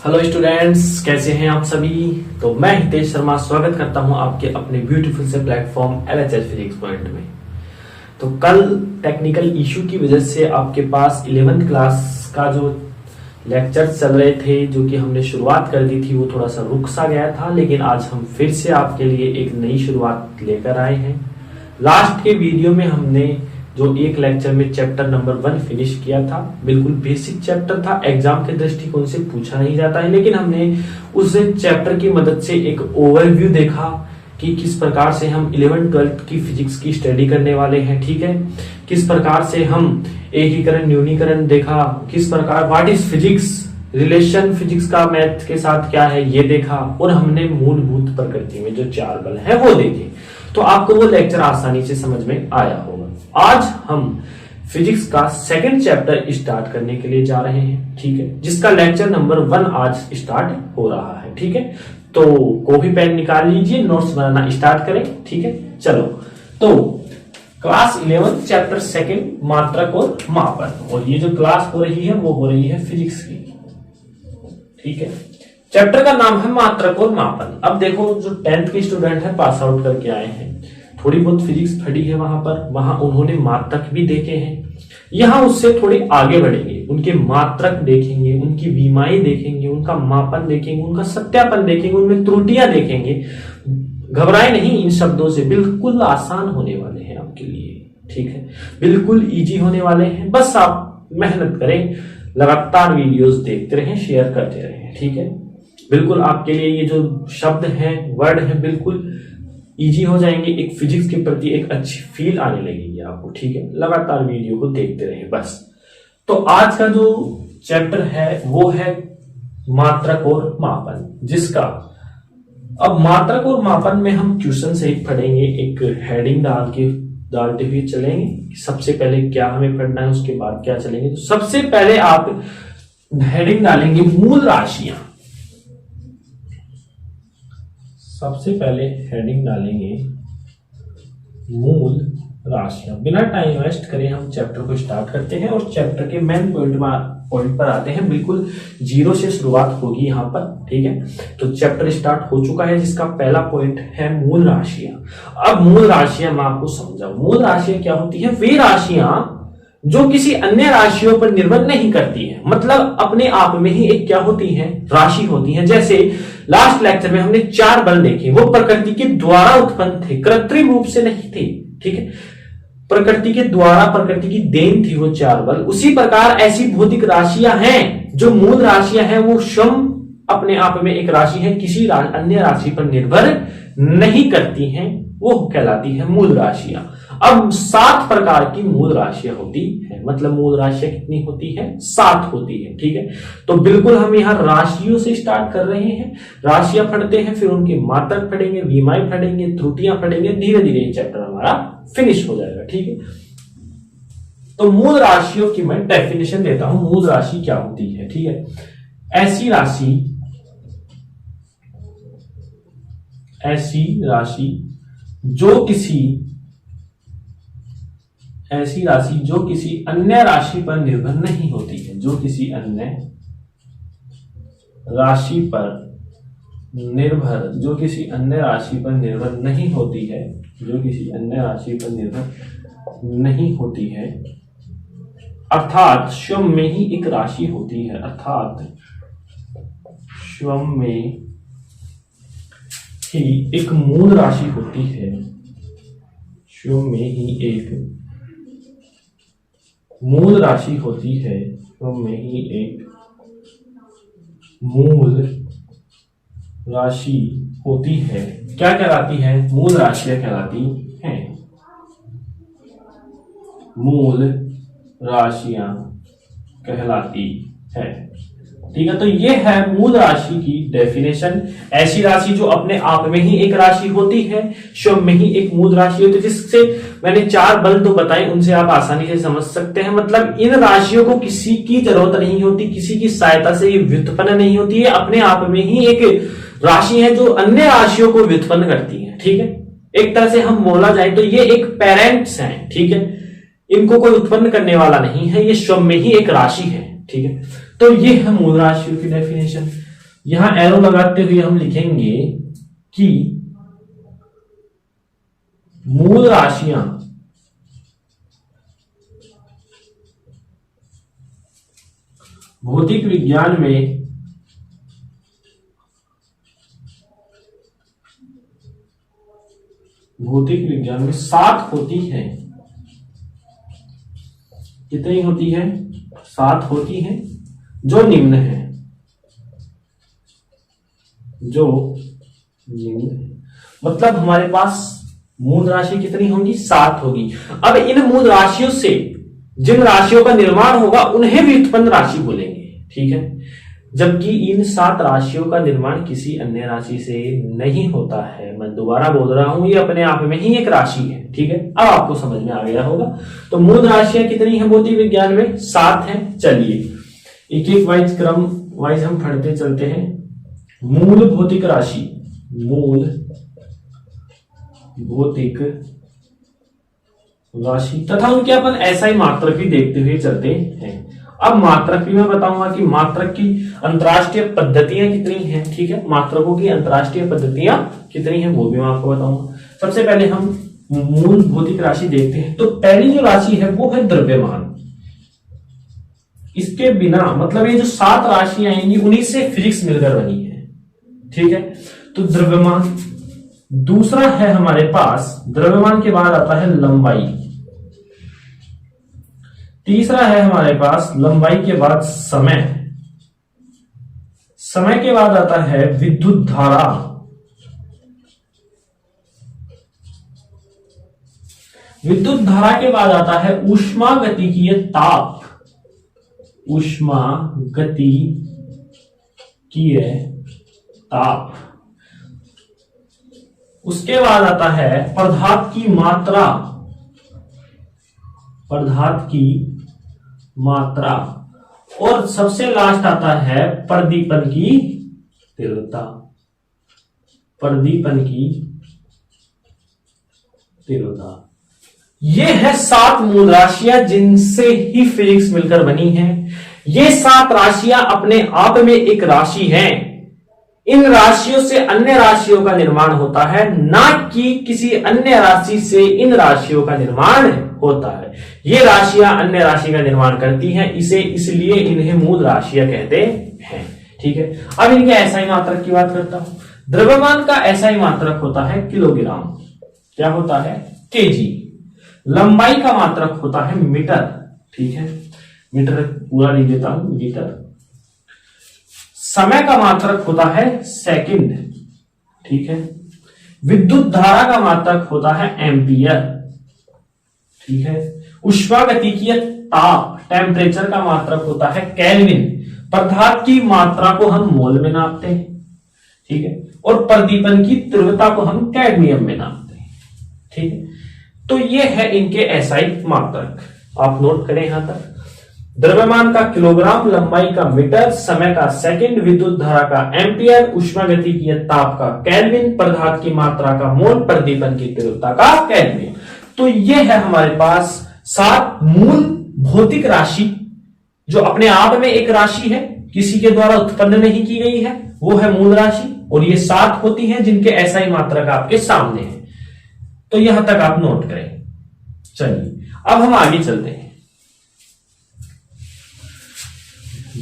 Hello students, कैसे हैं आप सभी। तो मैं हितेश शर्मा स्वागत करता हूं आपके अपने ब्यूटीफुल से प्लेटफॉर्म LHS फिजिक्स पॉइंट में। तो कल टेक्निकल इशू की वजह से आपके पास 11th क्लास का जो लेक्चर चल रहे थे, जो कि हमने शुरुआत कर दी थी, वो थोड़ा सा रुक सा गया था। लेकिन आज हम फिर से आपके लिए एक नई शुरुआत लेकर आए हैं। लास्ट के वीडियो में हमने जो एक लेक्चर में चैप्टर नंबर 1 फिनिश किया था, बिल्कुल बेसिक चैप्टर था, एग्जाम के दृष्टिकोण से पूछा नहीं जाता है, लेकिन हमने उस चैप्टर की मदद से एक ओवरव्यू देखा कि किस प्रकार से हम 11th-12th की फिजिक्स की स्टडी करने वाले हैं। ठीक है, किस प्रकार से हम एकीकरण न्यूनीकरण देखा, किस प्रकार what is physics, relation physics का मैथ के साथ क्या है ये देखा, और हमने मूलभूत प्रकृति में जो 4 बल है वो देखे। तो आपको वो लेक्चर आसानी से समझ में आया होगा। आज हम फिजिक्स का सेकंड चैप्टर स्टार्ट करने के लिए जा रहे हैं, ठीक है, जिसका लेक्चर नंबर 1 आज स्टार्ट हो रहा है। ठीक है, तो कॉपी पेन निकाल लीजिए, नोट्स बनाना स्टार्ट करें। ठीक है, चलो। तो क्लास 11 चैप्टर 2 मात्रक और मापन, और ये जो क्लास हो रही है वो हो रही है फिजिक्स की। ठीक है, चैप्टर का नाम है मात्रक और मापन। अब देखो, जो 10th के स्टूडेंट है, पास आउट करके आए हैं, थोड़ी बहुत फिजिक्स पढ़ी है वहां उन्होंने मात्रक भी देखे हैं। यहां उससे थोड़े आगे बढ़ेंगे, उनके मात्रक देखेंगे, उनकी विमाएं देखेंगे, उनका मापन देखेंगे, उनका सत्यापन देखेंगे, उनमें त्रुटियां देखेंगे। घबराए नहीं, इन शब्दों से बिल्कुल आसान होने वाले हैं आपके लिए। ठीक है, बिल्कुल इजी होने वाले हैं। बस आप मेहनत करें, लगातार वीडियोस देखते रहें, शेयर करते रहें। ठीक है, बिल्कुल आपके लिए ये जो शब्द हैं, वर्ड है, बिल्कुल इजी हो जाएंगे। एक फिजिक्स के प्रति एक अच्छी फील आने लगेगी आपको। ठीक है, लगातार वीडियो को देखते रहें बस। तो आज का जो चैप्टर है वो है मात्रक और मापन, जिसका अब मात्रक और मापन में हम क्वेश्चन सहित पढ़ेंगे। एक हेडिंग डालते हुए चलेंगे। सबसे पहले क्या हमें पढ़ना है, उसके बाद क्या चलेंगे। तो सबसे पहले आप हेडिंग डालेंगे मूल राशियां। सबसे पहले हेडिंग डालेंगे मूल राशियां। बिना टाइम वेस्ट करे हम चैप्टर को स्टार्ट करते हैं और चैप्टर के मेन पॉइंट पर आते हैं। बिल्कुल 0 से शुरुआत होगी यहाँ पर। ठीक है, तो चैप्टर स्टार्ट हो चुका है, जिसका पहला पॉइंट है मूल राशियां। अब मूल राशियां मैं आपको समझाऊं। मूल राशियां क्या होती है? वे राशियां जो किसी अन्य राशियों पर निर्भर नहीं करती है, मतलब अपने आप में ही एक क्या होती है? राशि होती है। जैसे लास्ट लेक्चर में हमने 4 बल देखे, वो प्रकृति के द्वारा उत्पन्न थे, कृत्रिम रूप से नहीं थे। ठीक है, प्रकृति के द्वारा, प्रकृति की देन थी वो 4 बल। उसी प्रकार ऐसी भौतिक राशियां हैं जो मूल राशियां हैं, वो स्वयं अपने आप में एक राशि है, किसी अन्य राशि पर निर्भर नहीं करती हैं, वो कहलाती है मूल राशियां। अब 7 प्रकार की मूल राशियां होती है, मतलब मूल राशियां कितनी होती है? 7 होती है। ठीक है, तो बिल्कुल हम यहां राशियों से स्टार्ट कर रहे हैं। राशियां पढ़ते हैं, फिर उनके मात्रक पढ़ेंगे, विमाएं पढ़ेंगे, त्रुटियां पढ़ेंगे, धीरे धीरे ये चैप्टर हमारा फिनिश हो जाएगा। ठीक है, तो मूल राशियों की मैं डेफिनेशन देता हूं। मूल राशि क्या होती है? ठीक है, ऐसी राशि जो किसी अन्य राशि पर निर्भर नहीं होती है, जो किसी अन्य राशि पर निर्भर नहीं होती है, जो किसी अन्य राशि पर निर्भर नहीं होती है, अर्थात स्वयं में ही एक राशि होती है, अर्थात स्वयं में ही एक मूल राशि होती है, स्वयं में ही एक मूल राशि होती है, स्वयं में ही एक मूल राशि होती है। क्या कहलाती है? मूल राशियां कहलाती हैं। मूल राशियां कहलाती है। ठीक है, तो ये है मूल राशि की डेफिनेशन। ऐसी राशि जो अपने आप में ही एक राशि होती है, स्वयं में ही एक मूल राशि होती है, जिससे मैंने 4 बल तो बताए, उनसे आप आसानी से समझ सकते हैं। मतलब इन राशियों को किसी की जरूरत नहीं होती, किसी की सहायता से ये व्युत्पन्न नहीं होती है, अपने आप में ही एक राशि है जो अन्य राशियों को व्युत्पन्न करती है। ठीक है, एक तरह से हम बोला जाए तो ये एक पेरेंट्स हैं। ठीक है, इनको कोई उत्पन्न करने वाला नहीं है, ये स्वयं में ही एक राशि है। ठीक है, तो ये है मूल राशियों की डेफिनेशन। यहां एरो लगाते हुए हम लिखेंगे कि मूल राशियां भौतिक विज्ञान में सात होती हैं। कितनी होती है? सात होती हैं, जो निम्न है। मतलब हमारे पास मूल राशि कितनी होगी? सात होगी। अब इन मूल राशियों से जिन राशियों का निर्माण होगा उन्हें व्युत्पन्न राशि बोलेंगे, ठीक है। जबकि इन सात राशियों का निर्माण किसी अन्य राशि से नहीं होता है। मैं दोबारा बोल रहा हूं, ये अपने आप में ही एक राशि है, ठीक है। अब आपको समझ में आ गया होगा। तो मूल राशियां कितनी है भौतिक विज्ञान में? सात हैं। चलिए एक एक वाइज क्रम वाइज हम पढ़ते चलते हैं। मूल भौतिक राशि, मूल भौतिक राशि तथा उनके अपन SI मात्रक भी देखते हुए चलते हैं। अब मात्रक भी मैं बताऊंगा कि मात्रक की अंतरराष्ट्रीय पद्धतियां कितनी हैं, ठीक है। मात्रकों की अंतरराष्ट्रीय पद्धतियां कितनी हैं वो भी मैं आपको बताऊंगा। सबसे पहले हम मूल भौतिक राशि देखते हैं। तो पहली जो राशि है वो है द्रव्यमान। इसके बिना मतलब ये जो सात राशियां आएंगी उन्हीं से फिजिक्स मिलकर बनी है, ठीक है। तो द्रव्यमान। दूसरा है हमारे पास, द्रव्यमान के बाद आता है लंबाई। तीसरा है हमारे पास लंबाई के बाद समय। समय के बाद आता है विद्युत धारा। विद्युत धारा के बाद आता है ऊष्मागतिकीय ताप। ऊष्मागतिकीय ताप। उसके बाद आता है पदार्थ की मात्रा। पदार्थ की मात्रा। और सबसे लास्ट आता है प्रदीपन की तीव्रता। प्रदीपन की तीव्रता। ये है सात मूल राशियां जिनसे ही फिजिक्स मिलकर बनी है। ये सात राशियां अपने आप में एक राशि हैं। इन राशियों से अन्य राशियों का निर्माण होता है, ना कि किसी अन्य राशि से इन राशियों का निर्माण होता है। ये राशियां अन्य राशि का निर्माण करती हैं, इसलिए इन्हें मूल राशियां कहते हैं, ठीक है। अब इनके SI मात्रक की बात करता हूं। द्रव्यमान का SI मात्रक होता है किलोग्राम। क्या होता है? केजी। लंबाई का मात्रक होता है मीटर, ठीक है। मीटर पूरा लिख देता हूं, मीटर। समय का मात्रक होता है सेकंड, ठीक है। विद्युत धारा का मात्रक होता है एम्पियर, ठीक है। ऊष्मागतिकीय ताप, टेम्परेचर का मात्रक होता है केल्विन। पदार्थ की मात्रा को हम मोल में नापते हैं, ठीक है। और प्रदीपन की तीव्रता को हम कैडमियम में नापते हैं, ठीक है। तो ये है इनके SI मात्रक, आप नोट करें यहां तक। द्रव्यमान का किलोग्राम, लंबाई का मीटर, समय का सेकंड, विद्युत धारा का एम्पियर, ऊष्मागतिकीय ताप का केल्विन, पदार्थ की मात्रा का मोल, प्रदीपन की तीव्रता का केल्विन। तो ये है हमारे पास सात मूल भौतिक राशि जो अपने आप में एक राशि है, किसी के द्वारा उत्पन्न नहीं की गई है, वो है मूल राशि। और ये सात होती हैं जिनके SI मात्रक आपके सामने है। तो यहां तक आप नोट करें। चलिए अब हम आगे चलते हैं।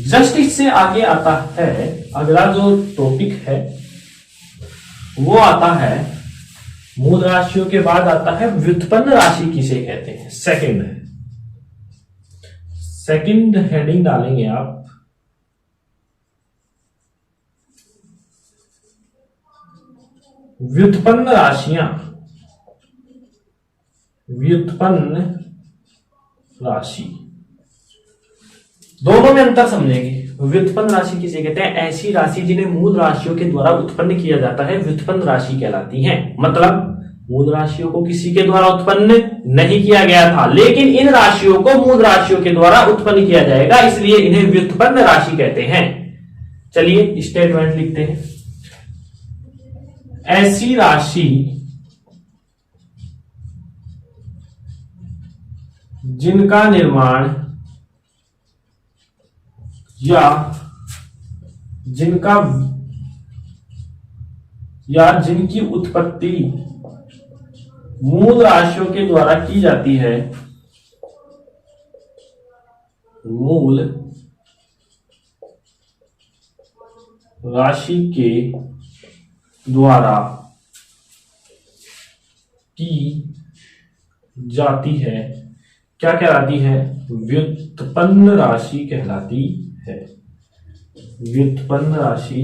जस्ट इससे आगे आता है अगला जो टॉपिक है वो आता है मूल राशियों के बाद आता है व्युत्पन्न राशि किसे कहते हैं। सेकंड हेडिंग डालेंगे आप। व्युत्पन्न राशियां, व्युत्पन्न राशि, दोनों में अंतर समझेंगे। व्युत्पन्न राशि किसे कहते हैं? ऐसी राशि जिन्हें मूल राशियों के द्वारा उत्पन्न किया जाता है व्युत्पन्न राशि कहलाती हैं। मतलब मूल राशियों को किसी के द्वारा उत्पन्न नहीं किया गया था, लेकिन इन राशियों को मूल राशियों के द्वारा उत्पन्न किया जाएगा, इसलिए इन्हें व्युत्पन्न राशि कहते हैं। चलिए स्टेटमेंट लिखते हैं। ऐसी राशि जिनका निर्माण या जिनका या जिनकी उत्पत्ति मूल राशियों के द्वारा की जाती है, मूल राशि के द्वारा की जाती है, क्या कहलाती है? व्युत्पन्न राशि कहलाती है। व्युत्पन्न राशि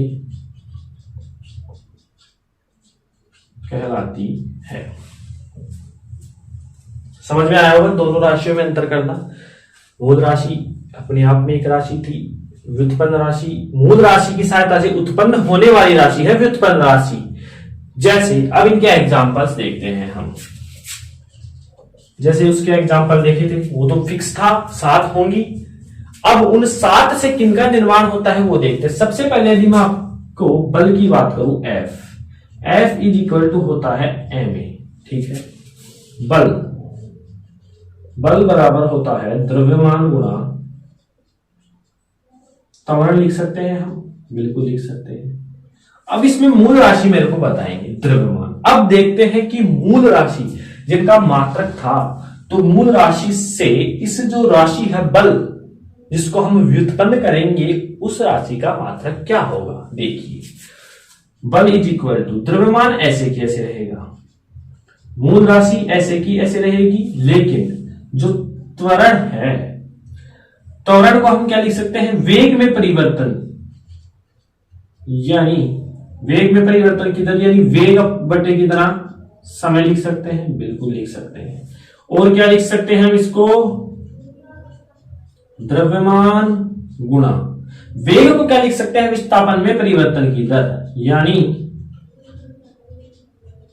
कहलाती है। समझ में आया होगा दोनों राशियों में अंतर करना। मूल राशि अपने आप में एक राशि थी, व्युत्पन्न राशि मूल राशि की सहायता से उत्पन्न होने वाली राशि है व्युत्पन्न राशि। जैसे अब इनके एग्जांपल्स देखते हैं हम। जैसे उसके एग्जांपल देखे थे, वो तो फिक्स था, 7 होंगी। अब उन 7 से किनका निर्माण होता है वो देखते हैं। सबसे पहले यदि मैं आपको बल की बात करूं, F इज इक्वल टू होता है ma, ठीक है। बल बराबर होता है द्रव्यमान गुणा, त्वरण लिख सकते हैं हम, बिल्कुल लिख सकते हैं। अब इसमें मूल राशि मेरे को बताएंगे द्रव्यमान। अब देखते हैं कि मूल राशि जिनका मात्रक था, तो मूल राशि से इस जो राशि है बल, जिसको हम व्युत्पन्न करेंगे, उस राशि का मात्रक क्या होगा। देखिए, बल इज इक्वल टू द्रव्यमान ऐसे की ऐसे रहेगा, मूल राशि ऐसे की ऐसे रहेगी, लेकिन जो त्वरण है, त्वरण को हम क्या लिख सकते हैं? वेग में परिवर्तन, यानी वेग में परिवर्तन की तरह, यानी वेग बटे की तरह समय लिख सकते हैं, बिल्कुल लिख सकते हैं। और क्या लिख सकते हैं हम इसको? द्रव्यमान गुणा वेग को क्या लिख सकते हैं? विस्थापन में परिवर्तन की दर, यानी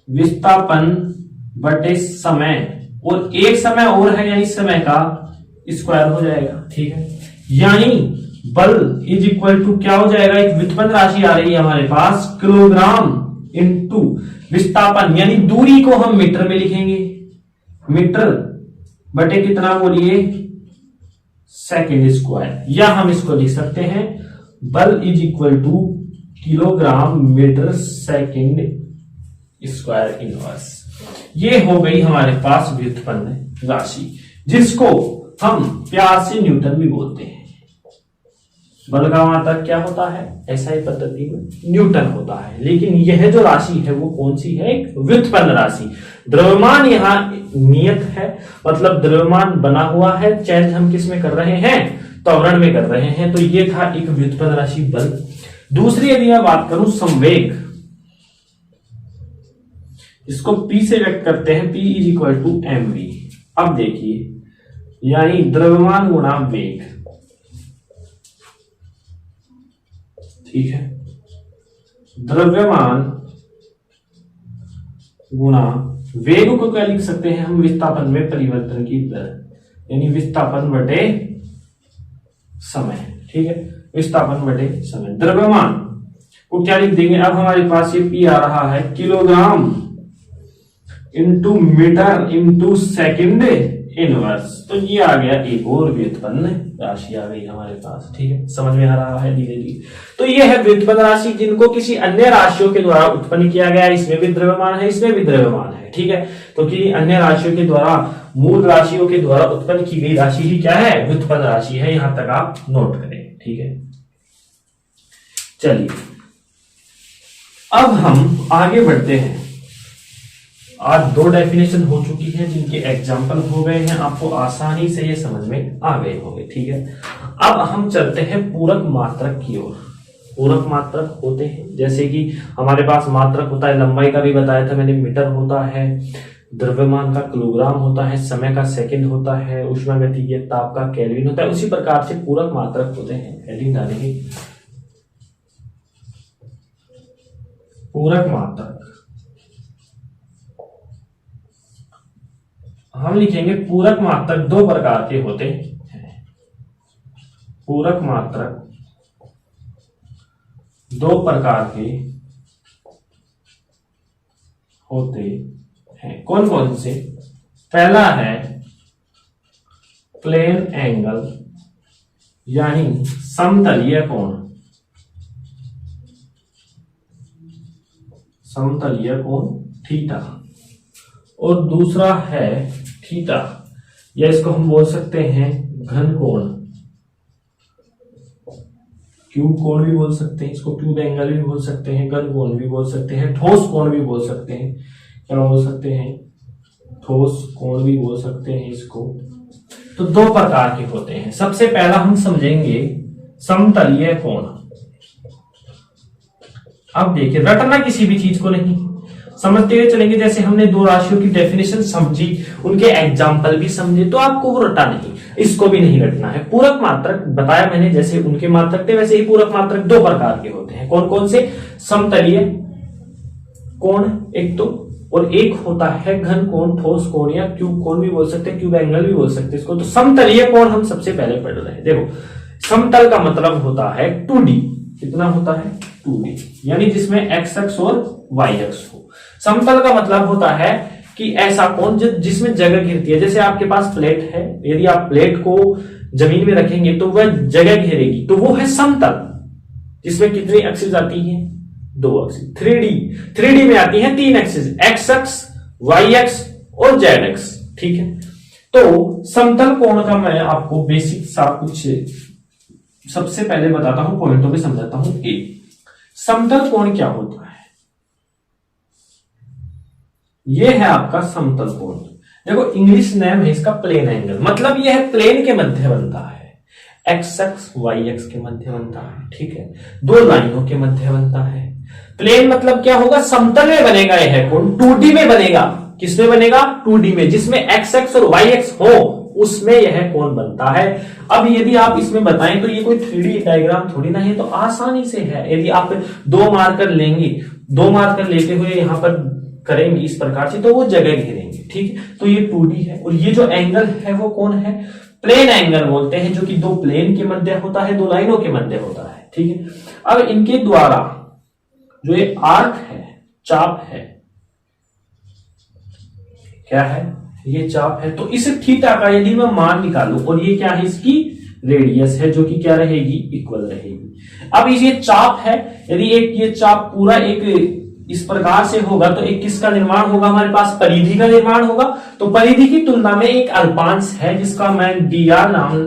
विस्थापन बटे समय, और एक समय और है, यानी समय का स्क्वायर हो जाएगा, ठीक है। यानी बल इज इक्वल टू क्या हो जाएगा? एक व्युत्पन्न राशि आ रही है हमारे पास, किलोग्राम इंटू विस्थापन, यानी दूरी को हम मीटर में लिखेंगे, मीटर बटे कितना बोलिए? Second square. या हम इसको लिख सकते हैं बल is equal to kilogram metre second square inverse. ये हो गई हमारे पास व्युत्पन्न राशि, जिसको हम प्यार से न्यूटन भी बोलते हैं। बल का मात्रक क्या होता है? एसआई पद्धति में न्यूटन होता है, लेकिन यह जो राशि है वो कौन सी है? एक व्युत्पन्न राशि। द्रव्यमान यहाँ नियत है, मतलब द्रव्यमान बना हुआ है, चेंज हम किस में कर रहे हैं? त्वरण में कर रहे हैं। तो ये था एक व्युत्पन्न राशि बल। दूसरी यदि मैं बात करूं संवेग, इसको P से व्यक्त करते हैं, P is equal to mv। अब देखिए, यानी द्रव्यमान गुणा वेग, ठीक है। द्रव्यमान गुणा वेग को क्या लिख सकते हैं हम? विस्थापन में परिवर्तन की दर, यानी विस्थापन बटे समय, ठीक है। विस्थापन बटे समय। द्रव्यमान को क्या लिख देंगे? अब हमारे पास ये P आ रहा है, kilogram into metre into second inverse. तो ये आ गया एक और व्युत्पन्न राशि आ गई हमारे पास, ठीक है। समझ में आ रहा है धीरे धीरे। तो ये है व्युत्पन्न राशि, जिनको किसी अन्य राशियों के द्वारा उत्पन्न किया गया है। इसमें भी द्रव्यमान है, इसमें भी द्रव्यमान है, ठीक है। तो कि अन्य राशियों के द्वारा, मूल राशियों के द्वारा उत्पन्न की गई राशि ही क्या है? व्युत्पन्न राशि है। यहां तक आप नोट करें, ठीक है। चलिए अब हम आगे बढ़ते हैं। आज 2 डेफिनेशन हो चुकी है, जिनके एग्जाम्पल हो गए हैं, आपको आसानी से ये समझ में आ गए होंगे, ठीक है। अब हम चलते हैं पूरक मात्रक की ओर। पूरक मात्रक होते हैं, जैसे कि हमारे पास मात्रक होता है, लंबाई का भी बताया था मैंने, मीटर होता है, द्रव्यमान का किलोग्राम होता है, समय का सेकंड होता है, उष्मागतिकीय ताप का केल्विन होता है। उसी प्रकार से पूरक मात्रक होते हैं। हेडिंग डालेंगे पूरक मात्रक। हम लिखेंगे पूरक मात्रक 2 प्रकार के होते हैं। पूरक मात्रक 2 प्रकार के होते हैं। कौन कौन से? पहला है प्लेन एंगल, यानी समतलीय कोण। समतलीय कोण थीटा, और दूसरा है थीटा, या इसको हम बोल सकते हैं घन कोण, क्यूब कोण भी बोल सकते हैं इसको, क्यूब एंगल भी बोल सकते हैं, घन कोण भी बोल सकते हैं, ठोस कोण भी बोल सकते हैं। क्या बोल सकते हैं? ठोस कोण भी बोल सकते हैं इसको। तो दो प्रकार के होते हैं। सबसे पहला हम समझेंगे समतलीय कोण। अब देखिए, रटना किसी भी चीज को नहीं, समझते हुए चलेंगे। जैसे हमने दो राशियों की डेफिनेशन समझी, उनके एग्जाम्पल भी समझे, तो आपको वो रटा नहीं, इसको भी नहीं रटना है। पूरक मात्रक बताया मैंने, जैसे उनके मात्रक थे वैसे ही पूरक मात्रक दो प्रकार के होते हैं। कौन कौन से? समतलीय कोण एक तो, और एक होता है घन कोण, ठोस कोण, या क्यूब कोण भी बोल सकते हैं, क्यूब एंगल भी बोल सकते हैं इसको। तो समतलीय कोण हम सबसे पहले पढ़ रहे हैं। देखो, समतल का मतलब होता है 2D। कितना होता है? 2D, यानी जिसमें x अक्ष और y अक्ष हो। समतल का मतलब होता है कि ऐसा कोण जिसमें जगह घिरती है। जैसे आपके पास प्लेट है, यदि आप प्लेट को जमीन में रखेंगे तो वह जगह घेरेगी, तो वो है समतल। जिसमें कितनी एक्सिस आती हैं? दो एक्सिस। 3D में आती हैं 3 एक्सिस, x अक्ष, y अक्ष और z अक्ष। ठीक है, तो समतल कोण का मैं आपको बेसिक सा कुछ सबसे पहले बताता हूं, पॉइंटों में समझाता हूं। ए, समतल कोण क्या होता है? यह है आपका समतल कोण। देखो, इंग्लिश नेम है इसका प्लेन एंगल, मतलब यह है प्लेन के मध्य बनता है, एक्स अक्ष वाई अक्ष के मध्य बनता है। ठीक है, दो लाइनों के मध्य बनता है। प्लेन मतलब क्या होगा? समतल में बनेगा यह कोण, 2D में बनेगा। किसमें बनेगा? 2D में, जिसमें एक्स अक्ष और वाई अक्ष हो उसमें यह कोण बनता है। अब यदि आप इसमें बताएं तो ये कोई 3D डायग्राम थोड़ी ना है, तो आसानी से है। यदि आप दो मार्कर लेंगे, दो मार्कर लेते हुए यहां पर करेंगे इस प्रकार से, तो वो जगह घेरेंगे। ठीक है, तो ये 2D है, और ये जो एंगल है वो कौन है? प्लेन एंगल बोलते हैं, जो कि दो प्लेन के मध्य होता है, दो लाइनों के मध्य होता है। ठीक है, अब इनके द्वारा जो ये आर्क है, चाप है, क्या है? ये चाप है। तो इस थीटा का यदि मैं मान निकालूं, और ये क्या है? इसकी रेडियस है, जो कि क्या रहेगी? इक्वल रहेगी। अब ये चाप है, यदि एक ये चाप पूरा एक इस प्रकार से होगा, तो एक किसका निर्माण होगा? हमारे पास परिधि का निर्माण होगा। तो परिधि की तुलना में एक अल्पांश है, जिसका मैं dr नाम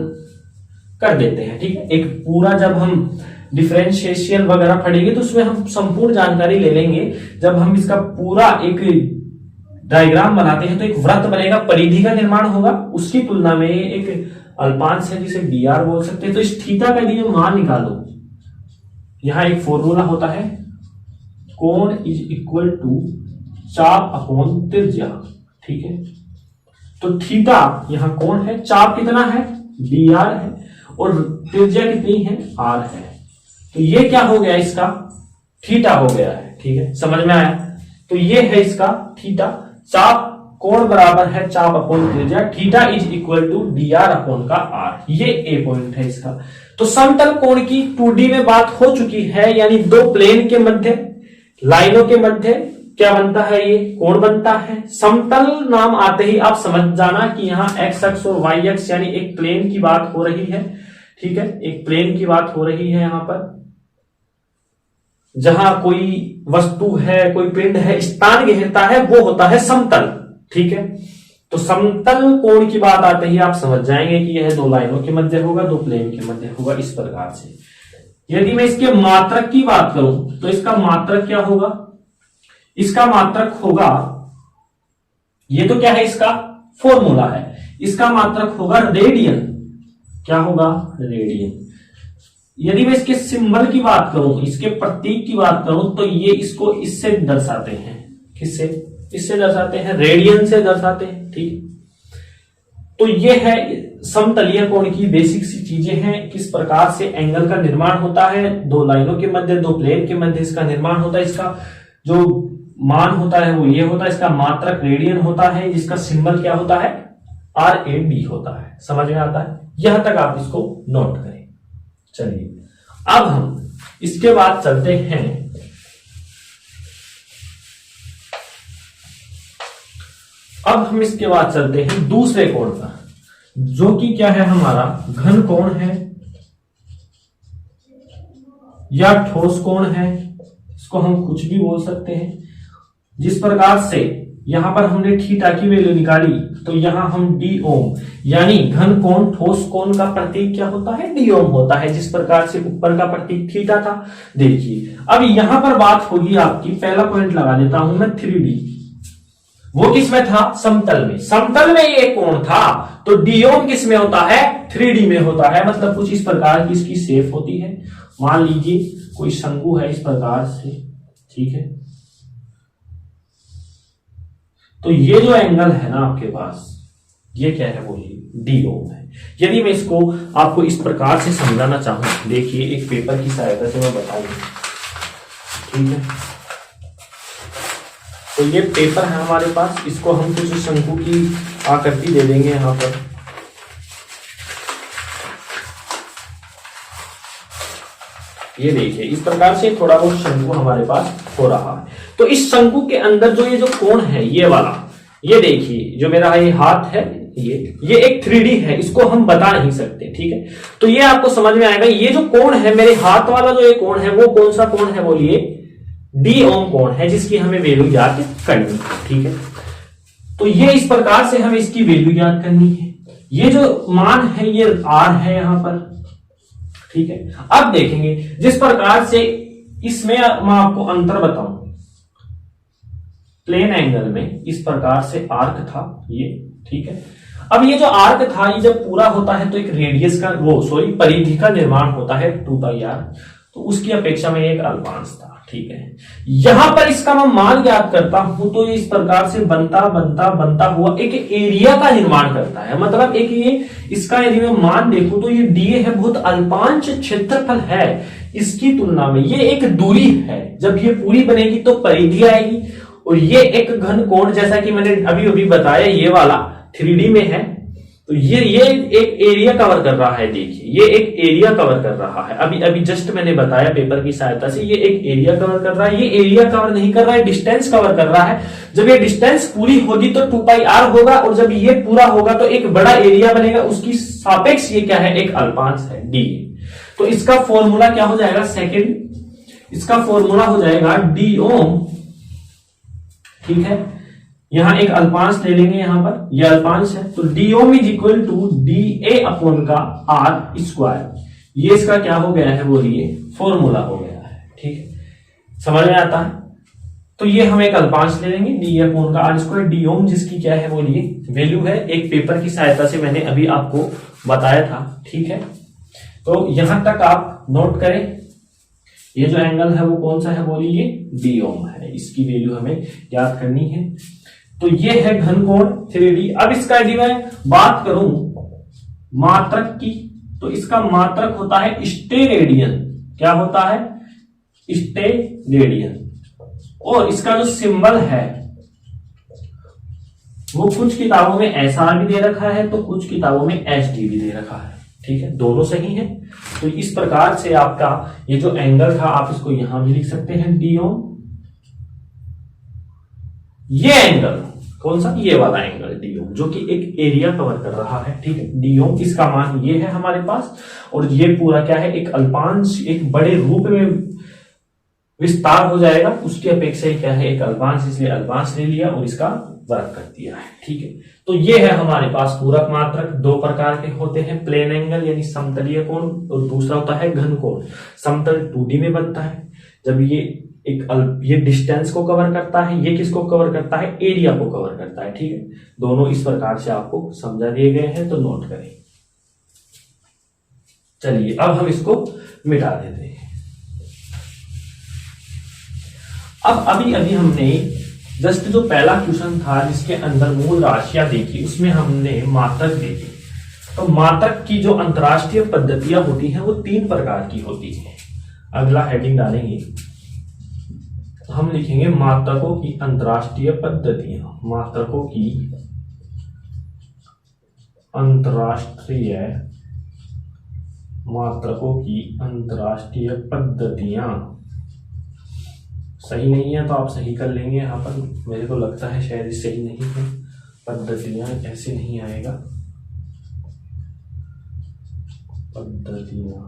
कर देते हैं। ठीक है, एक पूरा जब हम डिफरेंशिएशन वगैरह पढ़ेंगे तो उसमें हम संपूर्ण जानकारी ले लेंगे। जब हम इसका पूरा एक डायग्राम बनाते हैं तो एक वृत्त बनेगा, परिधि का निर्माण होगा, उसकी तुलना में एक अल्पांश है जिसे dr बोल सकते हैं। तो इस थीटा का यदि मान निकालो, यहां एक फॉर्मूला होता है, कोण इज इक्वल टू चाप अपॉन त्रिज्या। ठीक है, तो थीटा यहां कोण है, चाप कितना है? dr है, और त्रिज्या कितनी है? r है। तो ये क्या हो गया? इसका थीटा हो गया है। ठीक है, समझ में आया? तो ये है इसका थीटा। चाप कोण बराबर है चाप अपॉन त्रिज्या, theta is equal to dr upon का r। ये ए पॉइंट है इसका। तो समतल कोण की 2D में बात हो चुकी है, यानी दो प्लेन के मध्य, लाइनों के मध्य क्या बनता है? ये कोण बनता है। समतल नाम आते ही आप समझ जाना कि यहाँ एक्स अक्ष और वाई अक्ष, यानी एक प्लेन की बात हो रही है। ठीक है, एक प्लेन की बात हो रही है यहां पर, जहां कोई वस्तु है, कोई पिंड है, स्थान घेरता है, वो होता है समतल। ठीक है, तो समतल कोण की बात आते ही आप समझ जाएंगे कि यह दो लाइनों के मध्य होगा, दो प्लेन के मध्य होगा, इस प्रकार से। यदि मैं इसके मात्रक की बात करूं तो इसका मात्रक क्या होगा? इसका मात्रक होगा, ये तो क्या है? इसका फॉर्मूला है। इसका मात्रक होगा रेडियन। क्या होगा? रेडियन। यदि मैं इसके सिंबल की बात करूं, इसके प्रतीक की बात करूं, तो ये इसको इससे दर्शाते हैं। किससे? इससे दर्शाते हैं, रेडियन से दर्शाते हैं। ठीक, तो ये है समतलीय कोण की बेसिक सी चीजें हैं, किस प्रकार से एंगल का निर्माण होता है, दो लाइनों के मध्य, दो प्लेन के मध्य इसका निर्माण होता है। इसका जो मान होता है वो ये होता है, इसका मात्रक रेडियन होता है, जिसका सिंबल क्या होता है? RAD होता है। समझ में आता है? यहां तक आप इसको नोट करें। चलिए, अब हम इसके बाद चलते हैं दूसरे कोण पर, जो कि क्या है? हमारा घन कोण है या ठोस कोण है, इसको हम कुछ भी बोल सकते हैं। जिस प्रकार से यहां पर हमने थीटा की वैल्यू निकाली, तो यहां हम डी ओम यानी घन कोण ठोस कोण का प्रतीक क्या होता है, डी ओम होता है, जिस प्रकार से ऊपर का प्रतीक थीटा था। देखिए अब यहां पर बात होगी आपकी, पहला पॉइंट लगा देता हूं मैं 3D, वो किस में था, समतल में। समतल में ये कोण था, तो डी ओम किस में होता है, 3D में होता है। मतलब कुछ इस प्रकार की इसकी शेप होती है। मान लीजिए कोई शंकु है इस प्रकार से, ठीक है, तो ये जो एंगल है ना आपके पास, ये क्या है, बोलिए, डी ओम है। यदि मैं इसको आपको इस प्रकार से समझाना चाहूं, देखिए एक पेपर की सहायता से मैं बताऊंगा, ठीक है। तो ये पेपर है हमारे पास, इसको हम कुछ शंकु की आकृति दे देंगे यहां पर। ये देखिए इस प्रकार से थोड़ा बहुत शंकु हमारे पास हो रहा है। तो इस शंकु के अंदर जो ये जो कोण है, ये वाला, ये देखिए जो मेरा ये हाथ है, ये एक 3D है, इसको हम बता नहीं सकते, ठीक है। तो ये आपको समझ में आएगा, ये जो कोण है मेरे हाथ वाला जो ये कोण है, वो कौन सा कोण है, बोलिए, डी ओम कोण है, जिसकी हमें वैल्यू याद करनी है, ठीक है। तो ये इस प्रकार से हमें इसकी वैल्यू याद करनी है। ये जो मान है ये आर है यहां पर, ठीक है। अब देखेंगे जिस प्रकार से इसमें मैं आपको अंतर बताऊं, प्लेन एंगल में इस प्रकार से आर्क था ये, ठीक है। अब ये जो आर्क था, ये जब पूरा होता है तो एक रेडियस का परिधि का निर्माण होता है 2πr, तो उसकी अपेक्षा में एक अल्पांश था, ठीक है। यहां पर इसका मैं मान ज्ञात करता हूं, तो ये इस प्रकार से बनता हुआ एक एरिया का निर्माण करता है। मतलब एक ये इसका यदि मैं मान देखूं तो ये डीए है, बहुत अल्पांश क्षेत्रफल है इसकी तुलना में, ये एक दूरी है। जब ये पूरी बनेगी तो परिधि आएगी, और ये एक घन कोण, जैसा कि मैंने अभी अभी बताया, ये वाला 3D में है, तो ये एक एरिया कवर कर रहा है। देखिए ये एक एरिया कवर कर रहा है, अभी जस्ट मैंने बताया पेपर की सहायता से, ये एक एरिया कवर कर रहा है। ये एरिया कवर नहीं कर रहा है, डिस्टेंस कवर कर रहा है। जब ये डिस्टेंस पूरी होगी तो 2πr होगा, और जब ये पूरा होगा तो एक बड़ा एरिया बनेगा, उसकी सापेक्ष ये क्या है, एक अल्पांश है, डी। तो इसका फॉर्मूला क्या हो जाएगा, इसका फॉर्मूला हो जाएगा डी ओम, ठीक है। यहां एक अल्पांश ले लेंगे, यहां पर यह अल्पांश है, तो D ohm is equal to D A upon का आर स्क्वायर। ये इसका क्या हो गया है, बोलिए, फॉर्मूला हो गया है, ठीक है, समझ में आता है। तो ये हम एक अल्पांश ले लेंगे, डी ए अपॉन का आर स्क्वायर, डी ओम, जिसकी क्या है, बोलिए, वैल्यू है, एक पेपर की सहायता से मैंने अभी आपको बताया था, ठीक है। तो यहां तक आप नोट करें, ये जो एंगल है वो कौन सा है, बोलिए, डी ओम है, इसकी वैल्यू हमें याद करनी है। तो ये है घन कोण 3D। अब इसका यदि मैं बात करूं मात्रक की, तो इसका मात्रक होता है स्टेरेडियन। क्या होता है, स्टेरेडियन। और इसका जो सिंबल है वो कुछ किताबों में SR भी दे रखा है, तो कुछ किताबों में SD भी दे रखा है, ठीक है, दोनों सही है। तो इस प्रकार से आपका ये जो एंगल था, आप इसको यहां भी लिख सकते हैं, डी ओम। ये एंगल कौन सा, ये वाला एंगल डी ओम, जो कि एक एरिया कवर कर रहा है, ठीक है, डी ओम, इसका मान ये है हमारे पास। और ये पूरा क्या है, एक अल्पांश, एक बड़े रूप में विस्तार हो जाएगा, उसकी अपेक्षा क्या है, एक अल्पांश, इसलिए अल्पांश ले लिया और इसका वर्ग कर दिया है, ठीक है। तो ये है हमारे पास पूरक मात्रक। दो प्रकार के होते हैं, प्लेन एंगल यानी समतलीय कोण, और दूसरा होता है घन कोण। समतल 2D में बनता है, जब ये डिस्टेंस को कवर करता है, ये किसको कवर करता है, एरिया को कवर करता है, ठीक है। दोनों इस प्रकार से आपको समझा दिए गए हैं, तो नोट करें। चलिए अब हम इसको मिटा देते हैं। अब अभी हमने जस्ट जो पहला क्वेश्चन था जिसके अंदर मूल राशियां देखी, उसमें हमने मात्रक देखी। तो मात्रक की जो अंतरराष्ट्रीय पद्धतियां होती हैं वो 3 प्रकार की होती है। अगला हेडिंग डालेंगे, हम लिखेंगे मात्रकों की अंतरराष्ट्रीय पद्धतियां। मात्रकों की अंतरराष्ट्रीय पद्धतियां। सही नहीं है तो आप सही कर लेंगे, यहां पर मेरे को लगता है शायद सही नहीं है, पद्धतियां ऐसे नहीं आएगा, पद्धतियां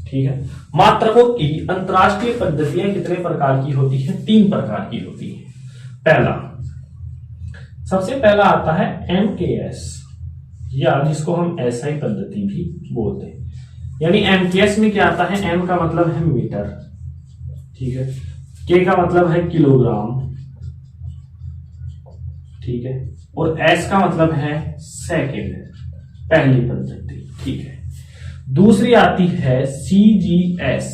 ठीक है। मात्रकों की अंतरराष्ट्रीय पद्धतियां कितने प्रकार की होती है? 3 प्रकार की होती है। पहला, सबसे पहला आता है MKS, या जिसको हम SI पद्धति भी बोलते हैं। यानी MKS में क्या आता है? M का मतलब है मीटर, ठीक है, K का मतलब है किलोग्राम, ठीक है, और S का मतलब है सेकेंड, पहली पद्धति, ठीक है। दूसरी आती है CGS।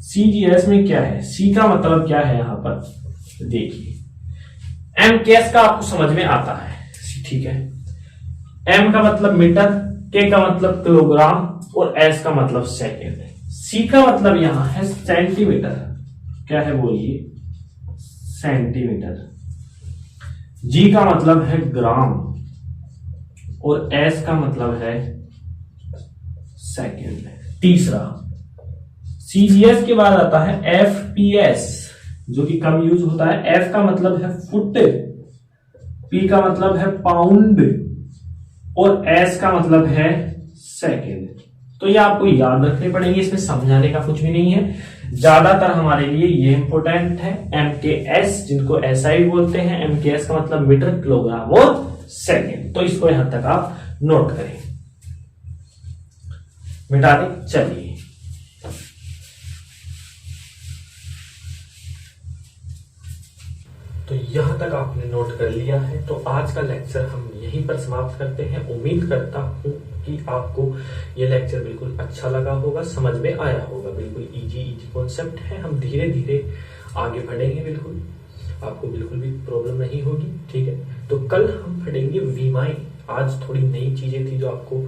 CGS में क्या है? C का मतलब क्या है? यहां पर देखिए, MKS का आपको समझ में आता है, ठीक है। M का मतलब मीटर, K का मतलब किलोग्राम और S का मतलब सेकेंड। C का मतलब यहां है सेंटीमीटर, क्या है बोलिए? सेंटीमीटर। G का मतलब है ग्राम और S का मतलब है सेकेंड। तीसरा, CGS के बाद आता है FPS, जो कि कम यूज होता है। F का मतलब है फुट, P का मतलब है पाउंड और S का मतलब है सेकेंड। तो ये आपको याद रखने पड़ेंगे, इसमें समझाने का कुछ भी नहीं है। ज्यादातर हमारे लिए ये इंपॉर्टेंट है। MKS जिनको SI बोलते हैं, MKS का मतलब मीटर, किलोग्राम और सेकेंड। तो इसको यहां तक आप नोट करें। मिटा दें, चलिए। तो यहां तक आपने नोट कर लिया है, तो आज का लेक्चर हम यहीं पर समाप्त करते हैं। उम्मीद करता हूं कि आपको ये लेक्चर बिल्कुल अच्छा लगा होगा, समझ में आया होगा। बिल्कुल इजी कॉन्सेप्ट है, हम धीरे धीरे आगे बढ़ेंगे, बिल्कुल आपको बिल्कुल भी प्रॉब्लम नहीं होगी, ठीक है। तो कल हम पढ़ेंगे वीमाएं। आज थोड़ी नई चीजें थी जो आपको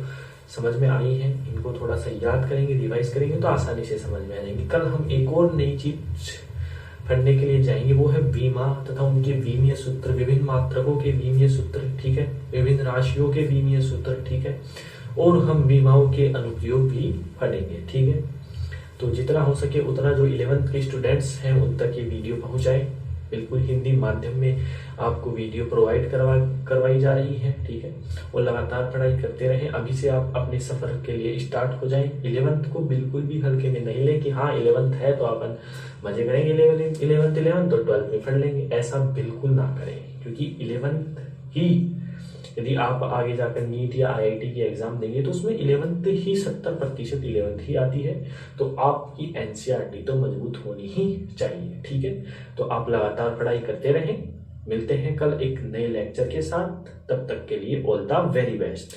समझ में आई हैं, इनको थोड़ा सा याद करेंगे, रिवाइज करेंगे तो आसानी से समझ में आ जाएंगे। कल हम एक और नई चीज पढ़ने के लिए जाएंगे, वो है वीमा तथा उनके वीमीय सूत्र, विभिन्न मात्रकों के वीमीय सूत्र, ठीक है, विभिन्न राशियों के वीमीय सूत्र, ठीक है, और हम वीमाओं के अनुप्रयोग भी पढ़ेंगे, ठीक है। तो जितना हो सके उतना जो 11th के स्टूडेंट्स हैं उन तक ये वीडियो पहुंचाएं। बिल्कुल हिंदी माध्यम में आपको वीडियो प्रोवाइड करवाई जा रही है, ठीक है, और लगातार पढ़ाई करते रहें। अभी से आप अपने सफर के लिए स्टार्ट हो जाएं। 11th को बिल्कुल भी हल्के में नहीं लें कि हाँ 11th है तो अपन मजे करेंगे 11th तो 12th में पढ़ लेंगे, ऐसा बिल्कुल ना करें। क्योंकि 11th ही, यदि आप आगे जाकर नीट या IIT की एग्जाम देंगे तो उसमें 11th ही 70% 11th ही आती है। तो आपकी NCERT तो मजबूत होनी ही चाहिए, ठीक है। तो आप लगातार पढ़ाई करते रहें। मिलते हैं कल एक नए लेक्चर के साथ, तब तक के लिए ऑल द वेरी बेस्ट।